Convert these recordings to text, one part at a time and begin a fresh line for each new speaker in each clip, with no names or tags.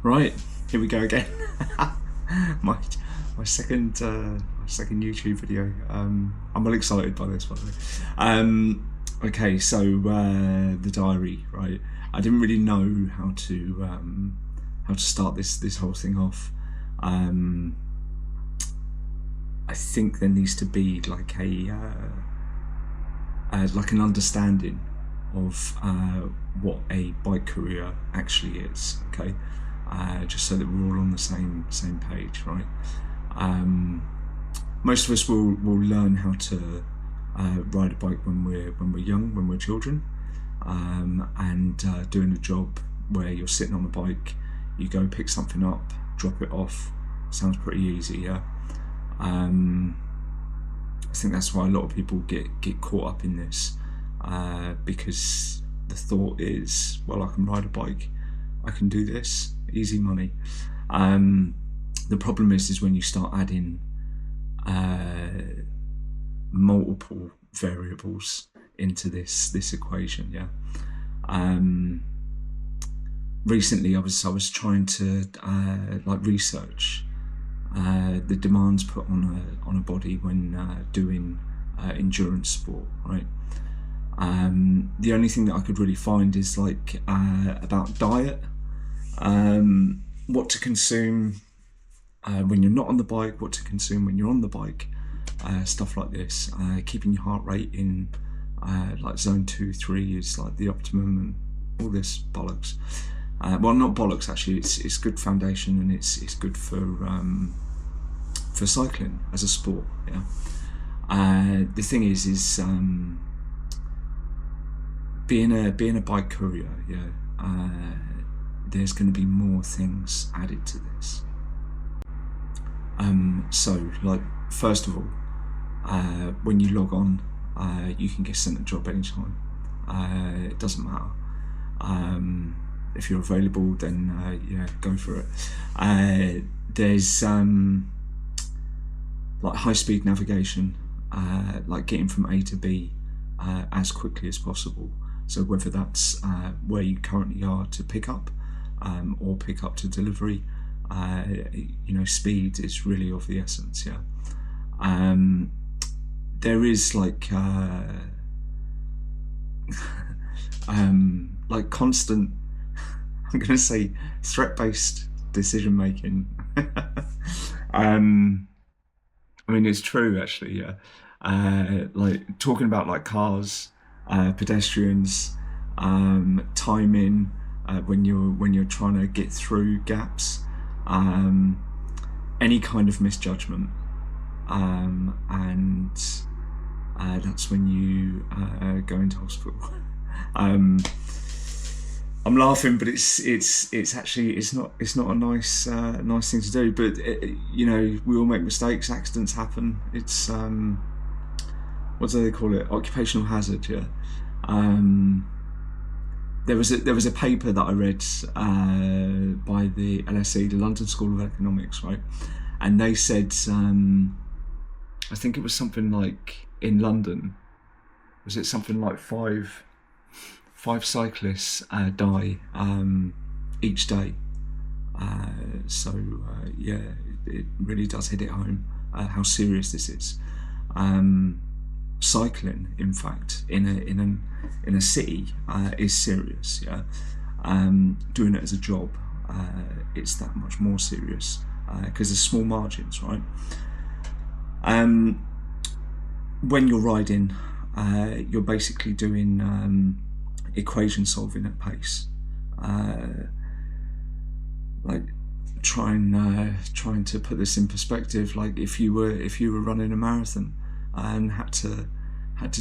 Right, here we go again. my my second YouTube video. I'm well excited by this, by the way. Okay, so the diary, right? I didn't really know how to start this whole thing off. I think there needs to be like an understanding of what a bike courier actually is. Okay, just so that we're all on the same page, right? Most of us will learn how to ride a bike when we're young, when we're children, and doing a job where you're sitting on the bike, you go pick something up, drop it off. Sounds pretty easy, yeah. I think that's why a lot of people get caught up in this, because the thought is, well, I can ride a bike, I can do this, easy money. The problem is when you start adding multiple variables into this equation, yeah. Recently I was trying to research the demands put on a body when doing endurance sport, right? The only thing that I could really find is about diet, what to consume when you're not on the bike, what to consume when you're on the bike, stuff like this. Keeping your heart rate in zone 2-3 is like the optimum, and all this bollocks. Well, not bollocks actually. It's good foundation, and it's good for cycling as a sport. Yeah. The thing is being a bike courier. Yeah. There's going to be more things added to this. So, first of all, when you log on, you can get sent a job anytime. It doesn't matter. If you're available, then yeah, go for it. There's high-speed navigation, getting from A to B as quickly as possible. So whether that's where you currently are to pick up, or pick up to delivery, speed is really of the essence. Yeah. There is constant, I'm going to say, threat-based decision making. I mean, it's true actually. Yeah. Talking about cars, pedestrians, timing, when you're trying to get through gaps, any kind of misjudgment, and that's when you go into hospital. I'm laughing, but it's actually not a nice thing to do. But we all make mistakes. Accidents happen. It's what do they call it? Occupational hazard. Yeah. There was a paper that I read by the LSE, the London School of Economics, right? And they said, I think it was something like in London, was it something like five cyclists die each day. Yeah, it really does hit it home how serious this is. Cycling, in fact, in a city is serious. Yeah, doing it as a job, it's that much more serious because there's small margins, right? When you're riding, you're basically doing equation solving at pace, trying to put this in perspective. Like if you were running a marathon and had to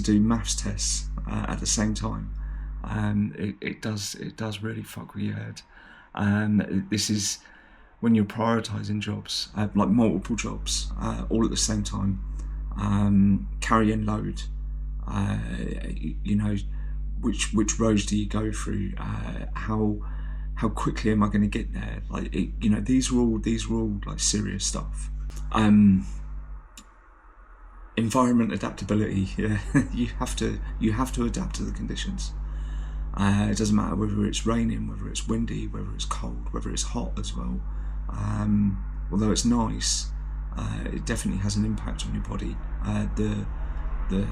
do maths tests at the same time, it does really fuck with your head. This is when you're prioritizing jobs, multiple jobs, all at the same time, carrying load. Which roads do you go through? How quickly am I going to get there? These are all serious stuff. Environment adaptability. Yeah, you have to adapt to the conditions. It doesn't matter whether it's raining, whether it's windy, whether it's cold, whether it's hot as well. Although it's nice, it definitely has an impact on your body. The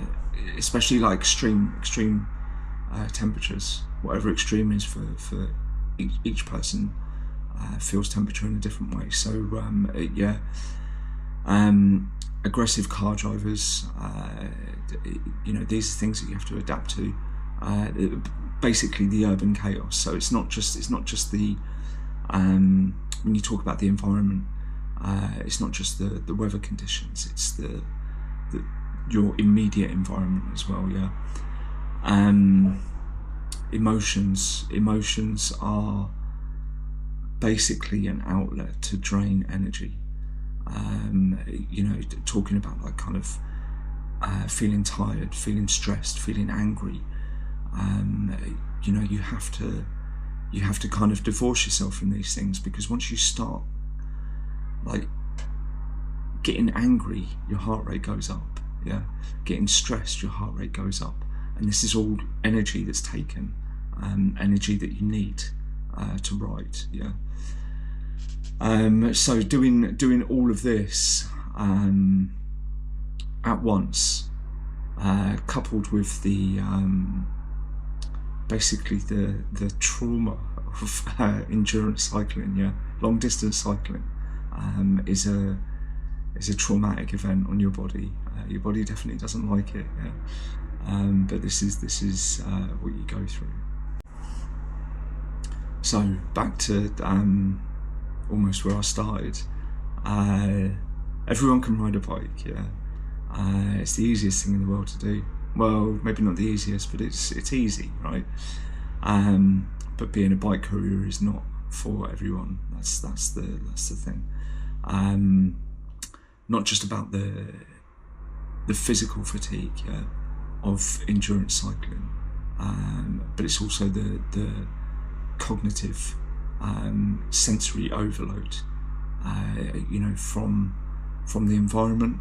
especially like extreme temperatures, whatever extreme is for each person, feels temperature in a different way. So aggressive car drivers, these are things that you have to adapt to. Basically the urban chaos. So it's not just the when you talk about the environment, it's not just the weather conditions, it's the your immediate environment as well. Emotions are basically an outlet to drain energy. Talking about like kind of feeling tired, feeling stressed, feeling angry, you have to kind of divorce yourself from these things, because once you start like getting angry, your heart rate goes up. Getting stressed, your heart rate goes up, and this is all energy that's taken, energy that you need to write. So doing all of this at once, coupled with the basically the trauma of endurance cycling, long distance cycling, is a traumatic event on your body. Your body definitely doesn't like it, but this is what you go through. So back to almost where I started. Everyone can ride a bike, it's the easiest thing in the world to do. Well, maybe not the easiest, but it's easy, right? But being a bike courier is not for everyone. That's the thing. Not just about the physical fatigue of endurance cycling, but it's also the cognitive sensory overload, from the environment,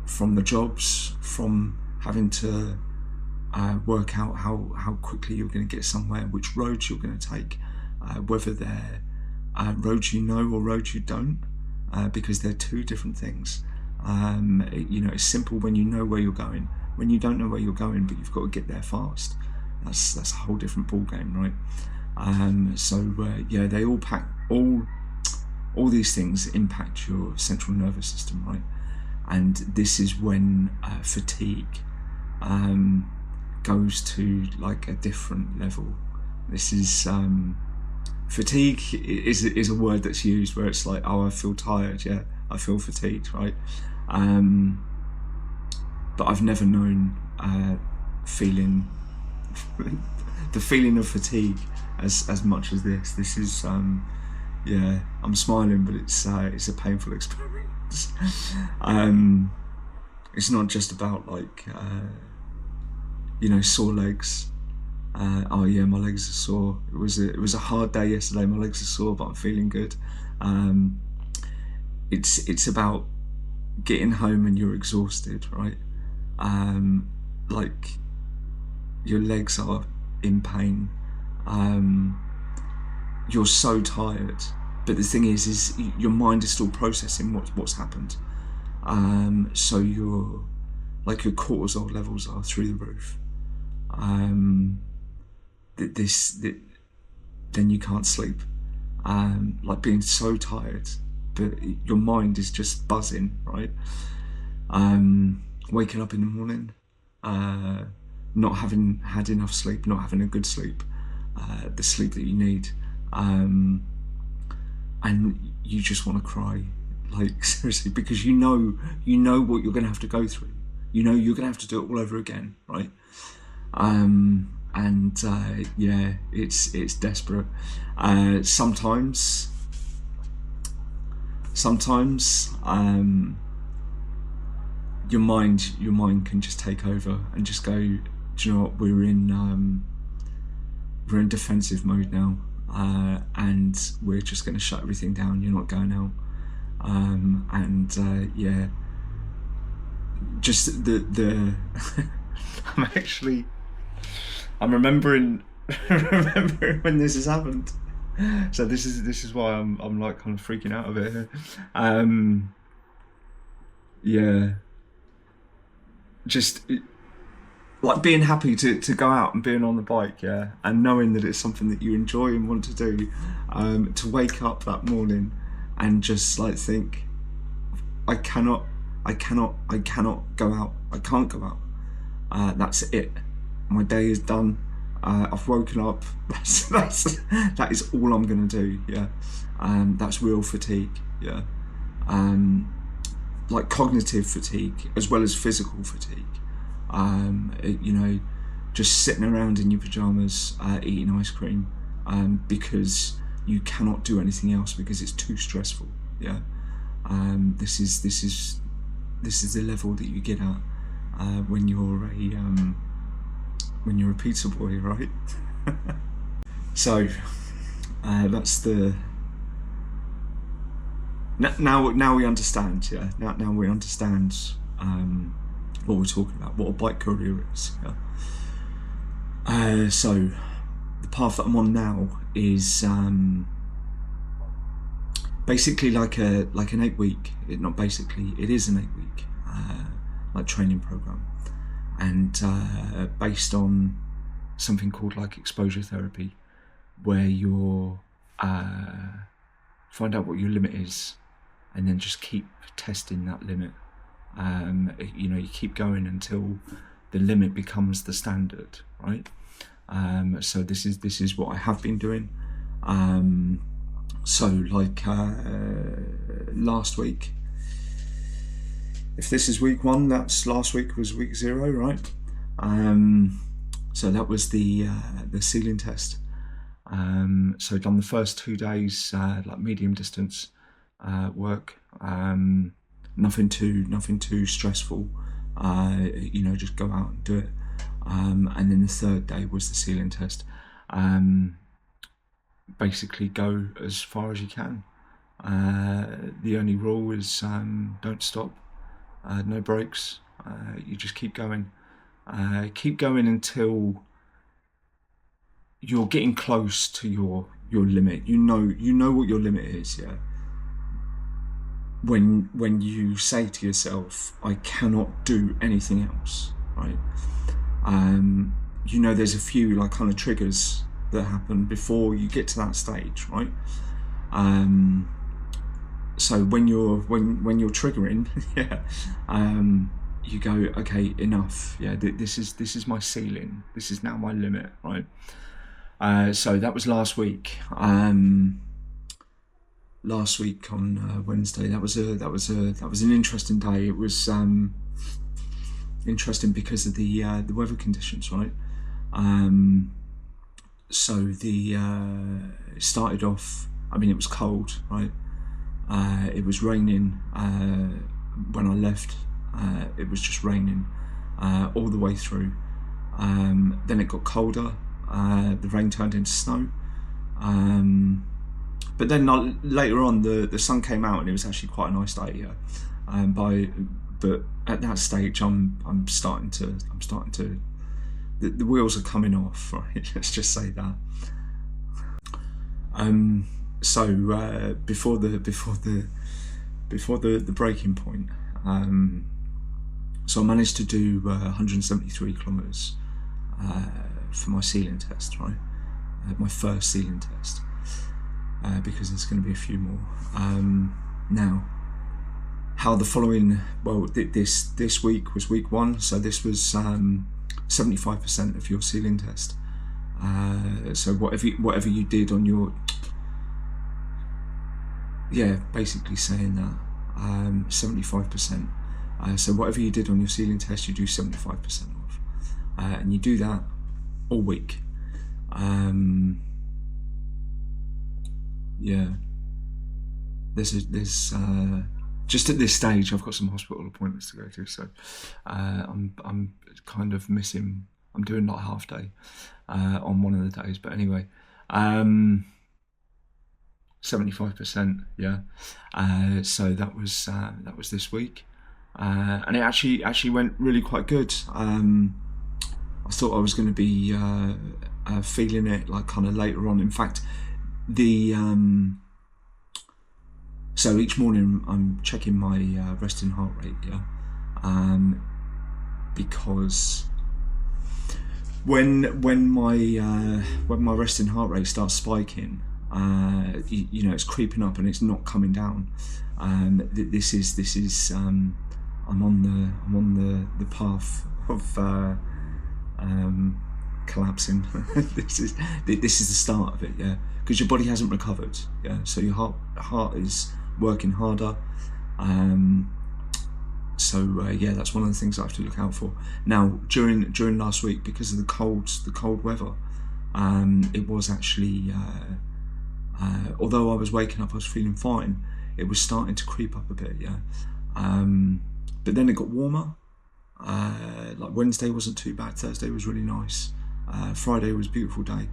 from the jobs, from having to work out how quickly you're going to get somewhere, which roads you're going to take, whether they're roads you know or roads you don't, because they're two different things. It's simple when you know where you're going. When you don't know where you're going, but you've got to get there fast, that's a whole different ball game, right? They all pack all these things impact your central nervous system, right? And this is when fatigue goes to like a different level. This is fatigue is a word that's used where it's like, oh, I feel tired, I feel fatigued, right? But I've never known feeling the feeling of fatigue as much as this. This is I'm smiling, but it's a painful experience. It's not just about like sore legs. My legs are sore. It was a hard day yesterday. My legs are sore, but I'm feeling good. It's about getting home and you're exhausted, right? Like your legs are in pain. You're so tired, but the thing is your mind is still processing what's happened. So your cortisol levels are through the roof. Then you can't sleep. Like being so tired, but your mind is just buzzing, right? Waking up in the morning, not having had enough sleep, not having a good sleep, the sleep that you need, and you just want to cry, like seriously, because you know what you're going to have to go through. You're going to have to do it all over again, right? It's desperate. Sometimes your mind can just take over and just go, do you know what, we're in defensive mode now, and we're just going to shut everything down. You're not going out. Just the I'm remembering remembering when this has happened. So this is why I'm like kind of freaking out a bit here. Yeah, just like being happy to go out and being on the bike, yeah, and knowing that it's something that you enjoy and want to do. To wake up that morning and just like think, I cannot go out. I can't go out. That's it. My day is done. I've woken up. That is all I'm gonna do. Yeah. That's real fatigue. Yeah. Like cognitive fatigue as well as physical fatigue. You know, just sitting around in your pajamas eating ice cream because you cannot do anything else because it's too stressful. Yeah. This is the level that you get at when you're a pizza boy, right? So that's the now we understand. Yeah, now we understand what we're talking about, what a bike courier is. Yeah? So the path that I'm on now is basically like an 8 week. It is an 8 week like training program, and based on something called like exposure therapy, where you're find out what your limit is, and then just keep testing that limit. You know, you keep going until the limit becomes the standard, right? So this is what I have been doing. So like last week, if this is week 1, that's last week was week 0, right? So that was the ceiling test. So done the first 2 days like medium distance work. Nothing too stressful. You know, just go out and do it. And then the 3rd day was the ceiling test. Basically go as far as you can. The only rule is don't stop, no breaks. You just keep going until you're getting close to your limit. You know what your limit is, yeah. When you say to yourself, I cannot do anything else, right? You know, there's a few like kind of triggers that happen before you get to that stage, right? So when you're triggering, yeah, you go, okay, enough. Yeah, this is my ceiling. This is now my limit, right? So that was last week. Last week on Wednesday, that was an interesting day. It was interesting because of the weather conditions, right? So it started off. I mean, it was cold, right? It was raining when I left. It was just raining all the way through. Then it got colder. The rain turned into snow. But then later on, the sun came out and it was actually quite a nice day. Yeah. But at that stage, I'm starting to the wheels are coming off. Right, let's just say that. So before the breaking point, so I managed to do 173 kilometers for my ceiling test, right? My first ceiling test, because there's going to be a few more. Now, how the following? Well, this week was week 1, so this was 75% of your ceiling test. So whatever you did on your, yeah, basically saying that 75%. So whatever you did on your ceiling test, you do 75% of, and you do that all week. Yeah. There's just at this stage, I've got some hospital appointments to go to, so I'm kind of missing. I'm doing like half day on one of the days, but anyway, 75%. Yeah. So that was this week, and it actually went really quite good. I thought I was going to be feeling it like kind of later on. In fact, the so each morning I'm checking my resting heart rate, because when my resting heart rate starts spiking, you know, it's creeping up and it's not coming down. This is I'm on the path of collapsing. this is the start of it, yeah, because your body hasn't recovered, yeah. So your heart is working harder. Yeah, that's one of the things I have to look out for. Now, during last week, because of the cold weather, it was actually, although I was waking up, I was feeling fine. It was starting to creep up a bit, yeah. But then it got warmer. Like Wednesday wasn't too bad. Thursday was really nice. Friday was a beautiful day.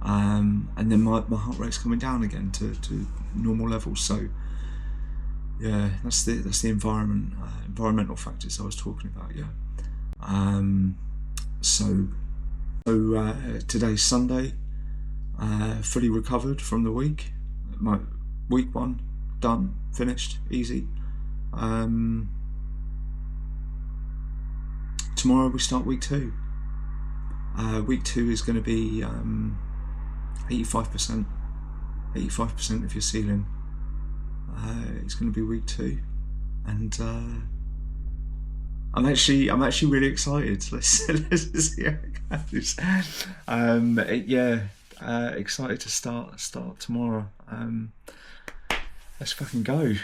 And then my heart rate's coming down again to normal levels. So yeah, that's the environmental factors I was talking about. Yeah. So today's Sunday. Fully recovered from the week. My week 1 done, finished, easy. Tomorrow we start week 2. Week 2 is going to be 85% of your ceiling. It's going to be week 2, and I'm actually really excited. Let's see how it goes. Excited to start tomorrow. Let's fucking go.